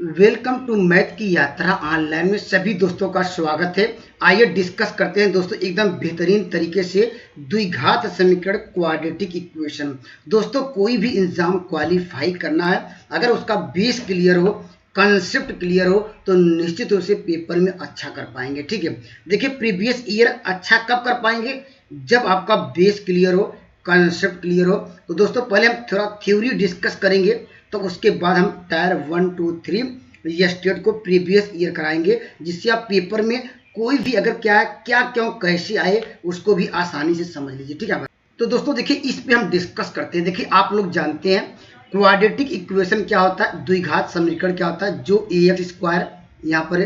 Welcome to math की यात्रा online में सभी दोस्तों का स्वागत है। आइए डिस्कस करते हैं दोस्तों एकदम बेहतरीन तरीके से द्विघात समीकरण क्वाड्रेटिक इक्वेशन। दोस्तों कोई भी एग्जाम क्वालिफाई करना है, अगर उसका बेस क्लियर हो, कंसेप्ट क्लियर हो तो निश्चित रूप से पेपर में अच्छा कर पाएंगे। ठीक है, देखिए प्रीवियस ईयर अच्छा कब कर पाएंगे, जब आपका बेस क्लियर हो, कंसेप्ट क्लियर हो। तो दोस्तों पहले हम थोड़ा थ्योरी डिस्कस करेंगे, तो उसके बाद हम टायर 1, 2, 3 ये स्टेट को प्रीवियस ईयर कराएंगे, जिससे आप पेपर में कोई भी अगर क्या क्यों कैसे आए उसको भी आसानी से समझ लीजिए। ठीक है, तो दोस्तों देखिए इस पे हम डिस्कस करते हैं। देखिए आप लोग जानते हैं क्वाड्रेटिक इक्वेशन क्या होता है, द्विघात समीकरण क्या होता है, जो ax स्क्वायर यहाँ पर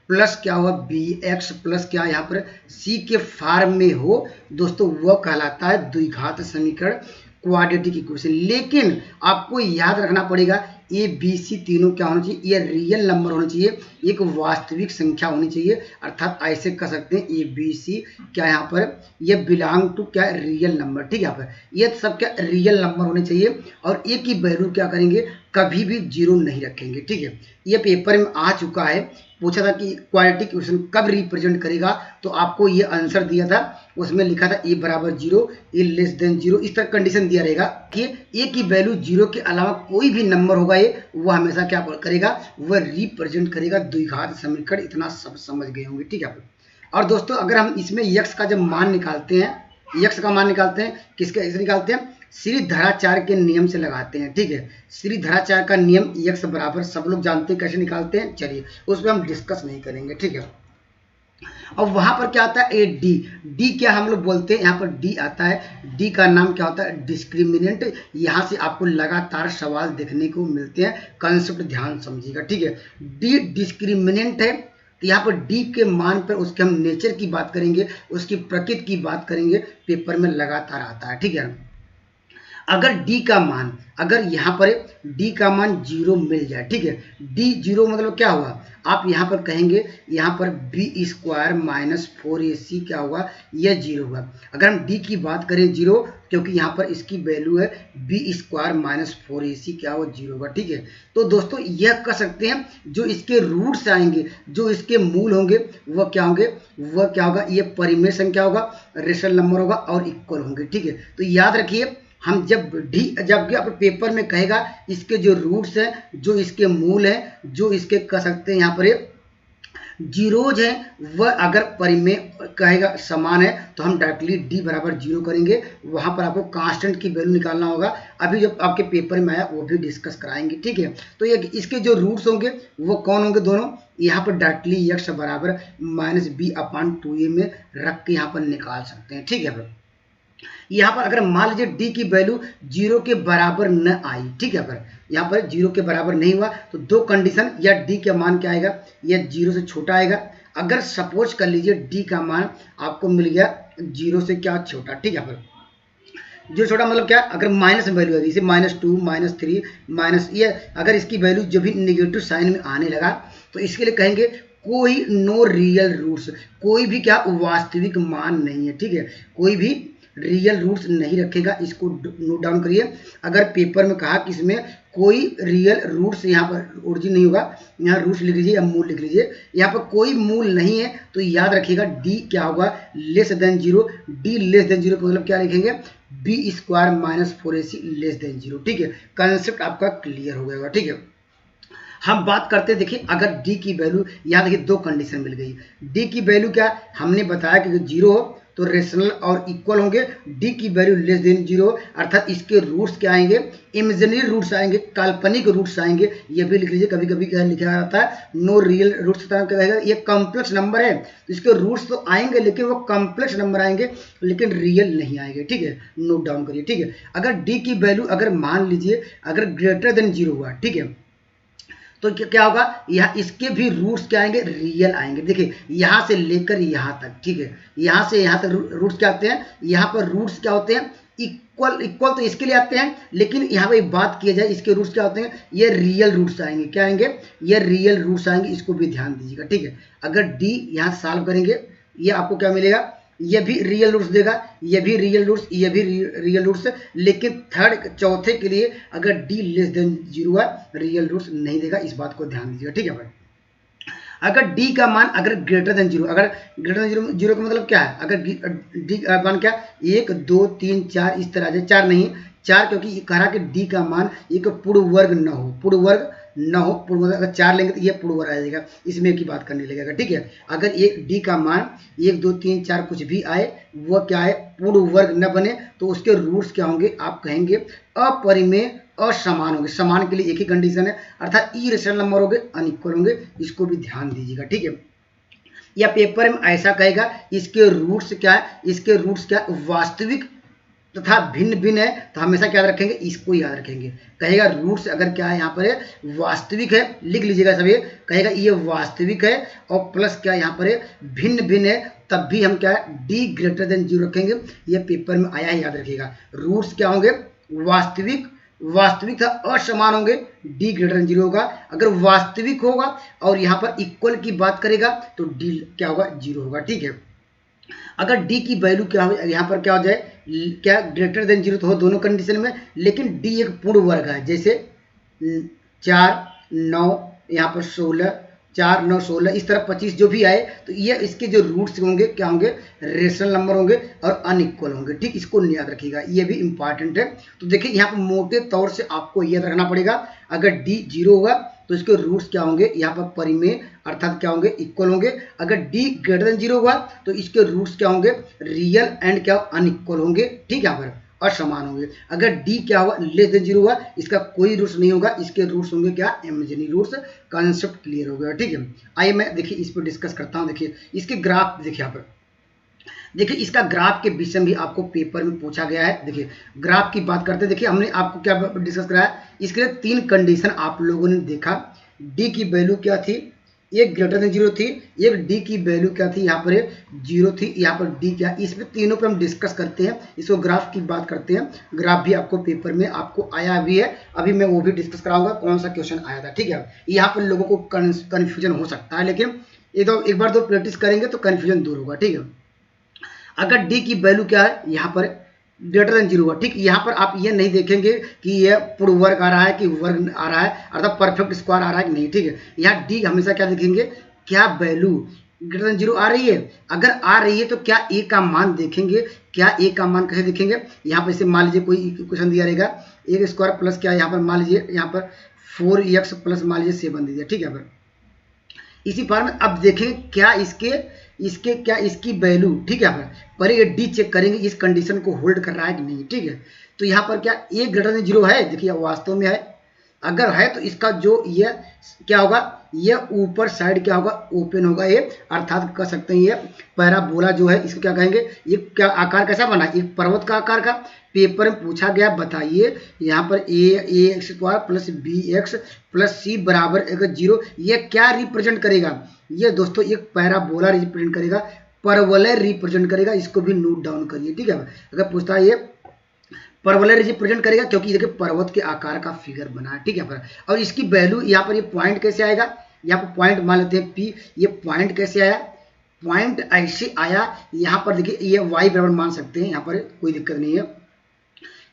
प्लस क्या हुआ bx प्लस क्या यहाँ पर c के फॉर्म में हो, दोस्तों वह कहलाता है द्विघात समीकरण क्वाड्रेटिक इक्वेशन। लेकिन आपको याद रखना पड़ेगा ए बी सी तीनों क्या होना चाहिए, ये रियल नंबर होना चाहिए, एक वास्तविक संख्या होनी चाहिए। अर्थात ऐसे कह सकते हैं ए बी सी क्या यहाँ पर ये बिलोंग टू क्या रियल नंबर। ठीक है, यहाँ पर ये सब क्या रियल नंबर होने चाहिए और ए की वैल्यू क्या करेंगे, कभी भी जीरो नहीं रखेंगे। ठीक है, ये पेपर में आ चुका है, पूछा था कि क्वाड्रेटिक इक्वेशन कब रिप्रेजेंट करेगा, तो आपको ये आंसर दिया था, उसमें लिखा था ए बराबर जीरो, ए लेस देन जीरो, इस तरह कंडीशन दिया रहेगा कि ए की वैल्यू जीरो के अलावा कोई भी नंबर होगा ये वो हमेशा क्या करेगा, वह रिप्रेजेंट करेगा द्विघात समीकरण। इतना सब समझ गए होंगे। ठीक है, और दोस्तों अगर हम इसमें यक्स का जब मान निकालते हैं, यक्स का मान निकालते हैं किसके ऐसे निकालते हैं, श्रीधराचार्य के नियम से लगाते हैं। ठीक है, श्रीधराचार्य का नियम यक्स बराबर सब लोग जानते हैं कैसे निकालते हैं, चलिए उस पर हम डिस्कस नहीं करेंगे। ठीक है, और वहां पर क्या आता है ए डी, डी क्या हम लोग बोलते हैं, यहाँ पर डी आता है, डी का नाम क्या होता है डिस्क्रिमिनेंट। यहाँ से आपको लगातार सवाल देखने को मिलते हैं, कंसेप्ट ध्यान समझिएगा। ठीक है, डी डिस्क्रिमिनेंट है, तो यहाँ पर डी के मान पर उसके हम नेचर की बात करेंगे, उसकी प्रकृति की बात करेंगे, पेपर में लगातार आता है। ठीक है, अगर डी का मान, अगर यहाँ पर डी का मान जीरो मिल जाए, ठीक है, डी जीरो मतलब क्या हुआ, आप यहाँ पर कहेंगे यहाँ पर बी स्क्वायर माइनस 4ac क्या होगा, यह जीरो होगा। अगर हम डी की बात करें जीरो, क्योंकि यहाँ पर इसकी वैल्यू है बी स्क्वायर माइनस 4ac क्या होगा, जीरो होगा। ठीक है, तो दोस्तों यह कह सकते हैं जो इसके रूट्स आएंगे, जो इसके मूल होंगे वह क्या होंगे, वह क्या होगा, ये परिमेय संख्या होगा, रेशनल नंबर होगा और इक्वल होंगे। ठीक है, तो याद रखिए हम जब आप पेपर में कहेगा इसके जो रूट्स हैं, जो इसके मूल हैं, जो इसके कह सकते हैं यहाँ पर जीरोज हैं, वह अगर परिमेय कहेगा समान है तो हम डायरेक्टली डी बराबर जीरो करेंगे। वहां पर आपको कांस्टेंट की वैल्यू निकालना होगा, अभी जब आपके पेपर में आया वो भी डिस्कस कराएंगे। ठीक है, तो ये इसके जो रूट्स होंगे वो कौन होंगे, दोनों यहाँ पर डायरेक्टली एक्स बराबर माइनस बी अपॉन 2a में रख के यहाँ पर निकाल सकते हैं। ठीक है, यहाँ पर अगर मान लीजिए डी की वैल्यू जीरो के बराबर न आई, ठीक है, अगर यहाँ पर जीरो के बराबर नहीं हुआ तो दो कंडीशन, या डी का मान क्या आएगा, यह जीरो से छोटा आएगा। अगर सपोज कर लीजिए डी का मान आपको मिल गया जीरो से क्या छोटा, ठीक है, पर जो छोटा मतलब क्या, अगर माइनस वैल्यू है जैसे -2 -3 माइनस, ये अगर इसकी वैल्यू जब भी नेगेटिव साइन में आने लगा तो इसके लिए कहेंगे कोई नो रियल रूट्स, कोई भी क्या वास्तविक मान नहीं है। ठीक है, कोई भी रियल रूट्स नहीं रखेगा, इसको नोट डाउन करिए। अगर पेपर में कहा कि इसमें कोई रियल रूट्स, यहाँ पर ओरिजिन नहीं होगा, यहाँ रूट्स लिख लीजिए या मूल लिख लीजिए, यहाँ पर कोई मूल नहीं है तो याद रखिएगा डी क्या होगा, less than zero. D less than zero मतलब क्या लिखेंगे, B square minus 4ac less than zero. ठीक है, कंसेप्ट आपका क्लियर हो गया। ठीक है, हम बात करते हैं, देखिए अगर डी की वैल्यू, यहाँ देखिए दो कंडीशन मिल गई। डी की वैल्यू क्या हमने बताया कि जीरो हो तो रेशनल और इक्वल होंगे, डी की वैल्यू लेस देन जीरो, अर्थात इसके रूट्स क्या आएंगे, इमेजिनरी रूट्स आएंगे, काल्पनिक रूट्स आएंगे। ये भी लिख लीजिए, कभी कभी क्या लिखा जाता है नो रियल रूट्स, ये कॉम्प्लेक्स नंबर है तो इसके रूट्स तो आएंगे लेकिन वो कॉम्प्लेक्स नंबर आएंगे, लेकिन रियल नहीं आएंगे। ठीक है, नोट डाउन करिए। ठीक है, अगर डी की वैल्यू अगर मान लीजिए अगर ग्रेटर देन जीरो हुआ, ठीक है, तो क्या होगा, यहाँ इसके भी रूट्स क्या आएंगे, रियल आएंगे। देखिए यहाँ से लेकर यहाँ तक, ठीक है, यहाँ से यहाँ तक रूट्स क्या आते हैं, यहाँ पर रूट्स क्या होते हैं, इक्वल। इक्वल तो इसके लिए आते हैं, लेकिन यहाँ पे बात किया जाए इसके रूट्स क्या होते हैं, ये रियल रूट्स आएंगे। क्या आएंगे, ये रियल रूट्स आएंगे, इसको भी ध्यान दीजिएगा। ठीक है, अगर डी यहाँ सॉल्व करेंगे ये आपको क्या मिलेगा, ये भी रियल रूट्स देगा, ये भी रियल रूट्स, ये भी रियल रूट्स, लेकिन थर्ड चौथे के लिए अगर d लेस देन 0 है रियल रूट्स नहीं देगा, इस बात को ध्यान दीजिएगा, ठीक है भाई। अगर d का मान अगर ग्रेटर देन 0, अगर ग्रेटर देन 0, 0 का मतलब क्या है, अगर d का मान क्या 1 2 3 4 इस तरह से, 4 नहीं 4, क्योंकि कह रहा कि d का मान एक पूर्ण वर्ग न हो, पूर्ण वर्ग न हो, पूर्ण वर्ग अगर 4 लेंगे तो ये पूर्ण वर्ग आ जाएगा, इसमें की बात करने लगेगा, ठीक है। अगर एक d का मान 1 2 3 4 कुछ भी आए, वह क्या है पूर्ण वर्ग न बने, तो उसके रूट्स क्या होंगे, आप कहेंगे अपरिमेय असमान होंगे। समान के लिए एक ही कंडीशन है, अर्थात इरेशनल नंबर होंगे, अनइक्वल होंगे, इसको भी ध्यान दीजिएगा, ठीक है। या पेपर में ऐसा कहेगा इसके रूट्स क्या है, इसके रूट्स क्या वास्तविक तथा भिन्न भिन्न है, तो हमेशा क्या याद रखेंगे, इसको याद रखेंगे। कहेगा रूट्स अगर क्या है यहाँ पर है वास्तविक है, लिख लीजिएगा सब, ये कहेगा ये वास्तविक है और प्लस क्या यहाँ पर है भिन्न भिन्न है, तब भी हम क्या है d ग्रेटर देन 0 रखेंगे। ये पेपर में आया है, याद रखिएगा। रूट्स क्या होंगे वास्तविक था असमान होंगे, d ग्रेटर देन 0 होगा। अगर वास्तविक होगा और यहाँ पर इक्वल की बात करेगा तो d क्या होगा 0 होगा, ठीक है। अगर d की वैल्यू क्या हो, यहाँ पर क्या हो जाए, क्या ग्रेटर देन 0 तो हो दोनों कंडीशन में, लेकिन d एक पूर्ण वर्ग है, जैसे 4 9 यहाँ पर 16 4 9 16 इस तरह 25 जो भी आए, तो ये इसके जो रूट्स होंगे क्या होंगे रेशनल नंबर होंगे और अनइक्वल होंगे, ठीक। इसको याद रखिएगा, ये भी इंपॉर्टेंट है। तो देखिए यहाँ पर मोटे तौर से आपको याद रखना पड़ेगा, अगर d 0 होगा तो इसके रूट्स क्या होंगे, यहाँ पर परिमेय अर्थात क्या होंगे इक्वल होंगे। अगर d ग्रेटर देन 0 होगा तो इसके रूट्स क्या होंगे रियल एंड क्या अनइक्वल होंगे, ठीक है, यहाँ पर असमान होंगे। अगर d क्या होगा लेस देन 0 होगा, इसका कोई रूट्स नहीं होगा, इसके रूट्स होंगे क्या इमेजिनरी रूट्स। कॉन्सेप्ट क्लियर हो गया, ठीक है। आइए मैं देखिए इस पर डिस्कस करता हूँ। देखिए इसके ग्राफ देखिए यहाँ पर, देखिए इसका ग्राफ के विषय में भी आपको पेपर में पूछा गया है। देखिए ग्राफ की बात करते हैं, देखिए हमने आपको क्या डिस्कस कराया, इसके लिए 3 कंडीशन आप लोगों ने देखा। d की वैल्यू क्या थी, एक ग्रेटर देन 0 थी, एक d की वैल्यू क्या थी यहाँ पर 0 थी, यहाँ पर d क्या, इसमें तीनों पर हम डिस्कस करते हैं। इसको ग्राफ की बात करते हैं। ग्राफ भी आपको पेपर में आपको आया भी है, अभी मैं वो भी डिस्कस कराऊंगा कौन सा क्वेश्चन आया था, ठीक है। यहाँ पर लोगों को कन्फ्यूजन हो सकता है, लेकिन एक बार दो प्रैक्टिस करेंगे तो कन्फ्यूजन दूर होगा, ठीक है। अगर d की वैल्यू क्या है यहाँ पर ग्रेटर देन 0 हुआ, ठीक। यहाँ पर आप ये नहीं देखेंगे कि यह पूर्ण वर्ग आ रहा है कि वर्ग आ रहा है, अर्थात परफेक्ट स्क्वायर आ रहा है कि नहीं, ठीक है। यहाँ d हमेशा क्या देखेंगे, क्या वैल्यू ग्रेटर देन 0 आ रही है। अगर आ रही है तो क्या a का मान देखेंगे, क्या a का मान कैसे देखेंगे, यहाँ पर इसे मान लीजिए कोई क्वेश्चन दिया रहेगा a स्क्वायर प्लस क्या, यहाँ पर मान लीजिए यहाँ पर 4x प्लस मान लीजिए 7 दीजिए, ठीक है। पर इसी बार में अब देखें क्या इसके क्या इसकी वैल्यू, ठीक है। पर ये d चेक करेंगे इस कंडीशन को होल्ड कर रहा है कि नहीं, ठीक है। तो यहाँ पर क्या a ग्रेटर देन 0 है, देखिए वास्तव में है। अगर है तो इसका जो ये क्या होगा, ये ऊपर साइड क्या होगा ओपन होगा, ये अर्थात कह सकते हैं ये पैराबोला जो है, इसको क्या कहेंगे, ये क्या आकार कैसा बना, एक पर्वत का आकार का। पेपर में पूछा गया बताइए यहाँ पर a square plus bx plus c बराबर 0, ये क्या रिप्रेजेंट करेगा, ये दोस्तों एक पैराबोला रिप्रेजेंट करेगा, परवलय रिप्रेजेंट करेगा। इसको भी नोट डाउन करिए, ठीक है। अगर पूछता है ये परवलय रिप्रेजेंट करेगा, क्योंकि देखिए पर्वत के आकार का फिगर बना है, ठीक है। और इसकी वैल्यू यहाँ पर ये पॉइंट कैसे आएगा, यहाँ पर पॉइंट मान लेते हैं p, ये पॉइंट कैसे आया, पॉइंट ऐसे आया यहाँ पर, देखिए ये y बराबर मान सकते हैं, यहाँ पर कोई दिक्कत नहीं है।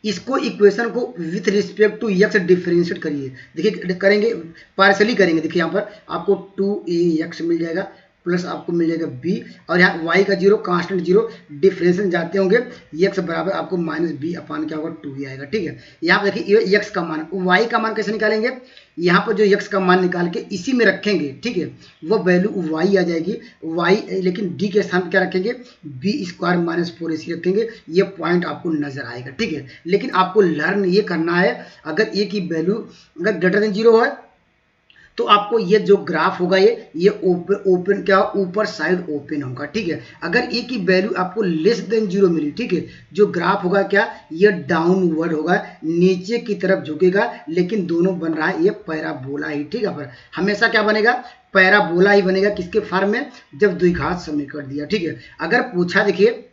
इसको इक्वेशन को with respect to x differentiate करिए, देखिए करेंगे पार्शली करेंगे, देखिए यहाँ पर आपको 2ax मिल जाएगा प्लस आपको मिल जाएगा b, और यहाँ y का 0 कांस्टेंट 0 डिफरेंशिएशन जाते होंगे, x बराबर आपको माइनस b अपान क्या होगा 2 आएगा, ठीक है। यहाँ पर देखिए ये x का मान, y का मान कैसे निकालेंगे, यहाँ पर जो x का मान निकाल के इसी में रखेंगे, ठीक है, वो वैल्यू y आ जाएगी y, लेकिन d के स्थान पर क्या रखेंगे b स्क्वायर माइनस 4ac रखेंगे, ये पॉइंट आपको नजर आएगा, ठीक है। लेकिन आपको लर्न ये करना है, अगर a की वैल्यू अगर ग्रेटर देन 0 है तो आपको ये जो ग्राफ होगा ये ओपन क्या ऊपर साइड ओपन होगा, ठीक है। अगर ए की वैल्यू आपको लेस देन 0 मिली, ठीक है, जो ग्राफ होगा क्या ये डाउनवर्ड होगा, नीचे की तरफ झुकेगा, लेकिन दोनों बन रहा है ये पैराबोला ही, ठीक है। पर हमेशा क्या बनेगा पैराबोला ही बनेगा, किसके फॉर्म में, जब द्विघात समीकरण दिया, ठीक है। अगर पूछा देखिए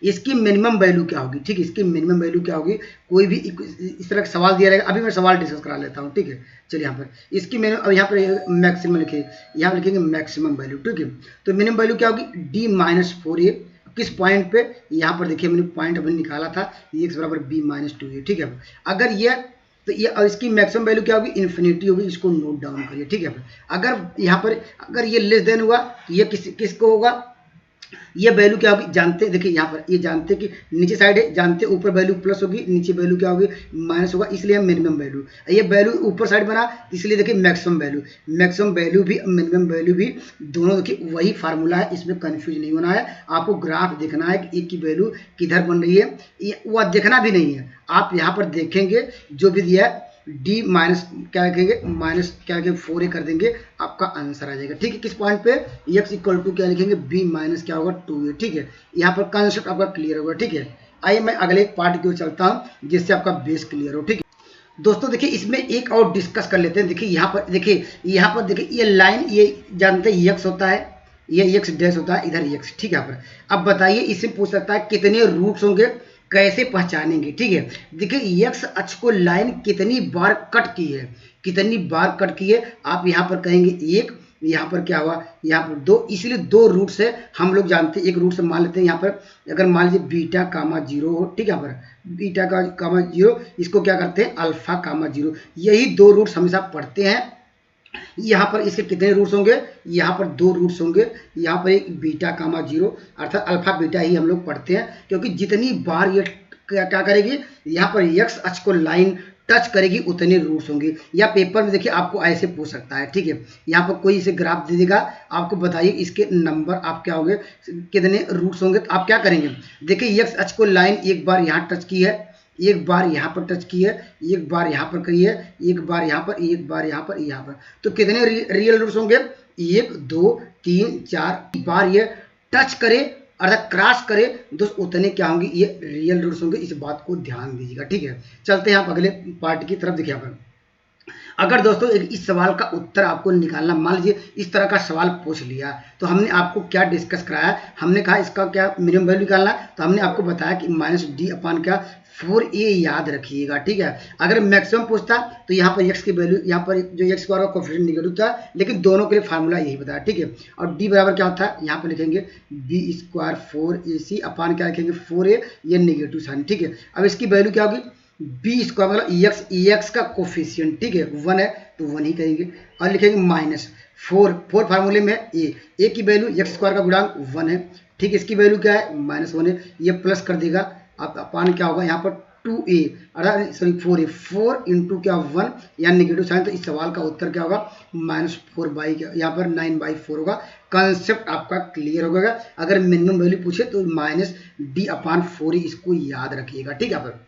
इसकी मिनिमम वैल्यू क्या होगी, ठीक है, इसकी मिनिमम वैल्यू क्या होगी, कोई भी इस तरह का सवाल दिया रहेगा, अभी मैं सवाल डिस्कस करा लेता हूँ, ठीक है। चलिए यहाँ पर इसकी मिनिमम, अब यहाँ पर मैक्सिमम लिखिए, यहाँ लिखेंगे मैक्सिमम वैल्यू, ठीक है। तो मिनिमम वैल्यू क्या होगी d माइनस 4a किस पॉइंट पे, यहाँ पर देखिए मैंने पॉइंट अभी निकाला था, x बराबर b माइनस 2a, ठीक है। अगर ये तो ये और इसकी मैक्सिमम वैल्यू क्या होगी, इन्फिनिटी होगी, इसको नोट डाउन करिए, ठीक है। अगर यहाँ पर अगर ये लेस देन हुआ तो ये किसको होगा, ये वैल्यू क्या होगी जानते, देखिए यहाँ पर ये जानते कि नीचे साइड है, जानते ऊपर वैल्यू प्लस होगी, नीचे वैल्यू क्या होगी माइनस होगा, इसलिए मिनिमम वैल्यू, ये वैल्यू ऊपर साइड बना इसलिए देखिए मैक्सिमम वैल्यू भी मिनिमम वैल्यू भी दोनों देखिए वही फार्मूला है, इसमें कंफ्यूज नहीं होना है। आपको ग्राफ देखना है कि एक की वैल्यू किधर बन रही है, वह देखना भी नहीं है, आप यहाँ पर देखेंगे जो भी दिया है d माइनस क्या लिखेंगे, माइनस क्या लिखेंगे 4a कर देंगे, आपका आंसर आ जाएगा, ठीक है। किस पॉइंट पे x इक्वल टू क्या लिखेंगे, b माइनस क्या होगा 2a, ठीक है। यहाँ पर कंसेप्ट आपका क्लियर होगा, ठीक है। आइए मैं अगले पार्ट की ओर चलता हूँ जिससे आपका बेस क्लियर हो, ठीक है। दोस्तों देखिए इसमें एक और डिस्कस कर लेते हैं। देखिए यहाँ पर देखिए ये लाइन, ये जानते हैं x होता है, ये x डैश होता है, इधर x, ठीक है। यहाँ पर अब बताइए, इससे पूछ सकता है कितने रूट्स होंगे, कैसे पहचानेंगे, ठीक है। देखिए x अक्ष को लाइन कितनी बार कट की है, आप यहाँ पर कहेंगे एक, यहाँ पर क्या हुआ, यहाँ पर दो, इसलिए दो रूट से हम लोग जानते हैं, एक रूट से मान लेते हैं यहाँ पर, अगर मान लीजिए बीटा कामा 0 हो, ठीक है। यहाँ पर बीटा का कामा 0, इसको क्या करते हैं अल्फा कामा 0, यही दो रूट्स हमेशा पढ़ते हैं। यहाँ पर इसके कितने रूट्स होंगे, यहाँ पर दो रूट्स होंगे, यहाँ पर एक बीटा कामा 0 अर्थात अल्फा बीटा ही हम लोग पढ़ते हैं, क्योंकि जितनी बार ये क्या करेगी, यहाँ पर x अक्ष को लाइन टच करेगी उतने रूट्स होंगे। या पेपर में देखिए आपको ऐसे पूछ सकता है, ठीक है। यहाँ पर कोई इसे ग्राफ दे देगा, आपको बताइए इसके नंबर आप क्या होंगे, कितने रूट्स होंगे, तो आप क्या करेंगे, देखिए x अक्ष को लाइन एक बार यहाँ टच की है, एक बार यहाँ पर टच की है, एक बार यहाँ पर करी है, एक बार यहाँ पर, एक बार यहाँ पर, यहाँ पर, तो कितने रियल रूट्स होंगे, 1 2 3 4 बार ये टच करे अर्थात क्रॉस करे दोस्त, उतने क्या होंगे ये रियल रूट्स होंगे। इस बात को ध्यान दीजिएगा, ठीक है। चलते हैं आप अगले पार्ट की तरफ। देखिए यहाँ पर अगर दोस्तों इस सवाल का उत्तर आपको निकालना, मान लीजिए इस तरह का सवाल पूछ लिया, तो हमने आपको क्या डिस्कस कराया, हमने कहा इसका क्या मिनिमम वैल्यू निकालना, तो हमने आपको बताया कि माइनस डी अपान क्या 4a याद रखिएगा, ठीक है। अगर मैक्सिमम पूछता तो यहाँ पर x की वैल्यू, यहाँ पर जो x स्क्वायर का कोएफिशिएंट निगेटिव था, लेकिन दोनों के लिए फार्मूला यही बताया, ठीक है। और d बराबर क्या होता है, यहाँ पर लिखेंगे b स्क्वायर 4ac अपान क्या लिखेंगे 4a, ये निगेटिव साइन, ठीक है। अब इसकी वैल्यू क्या होगी, b स्क्वायर मतलब एक्स का कोफिशिएंट, ठीक है, 1 है तो 1 ही करेंगे, और लिखेंगे माइनस 4 फार्मूले में a की वैल्यू x स्क्वायर का गुणांक 1 है, ठीक है। इसकी वैल्यू क्या है -1 है, ये प्लस कर देगा, आप अपान क्या होगा यहाँ पर 2a अर्थात सॉरी 4a, 4 इंटू क्या 1 या निगेटिव साइन, तो इस सवाल का उत्तर क्या होगा -4 बाई यहाँ पर 9/4 होगा। कंसेप्ट आपका क्लियर हो गया। अगर मिनिमम वैल्यू पूछे तो -d/4a इसको याद रखिएगा, ठीक है। पर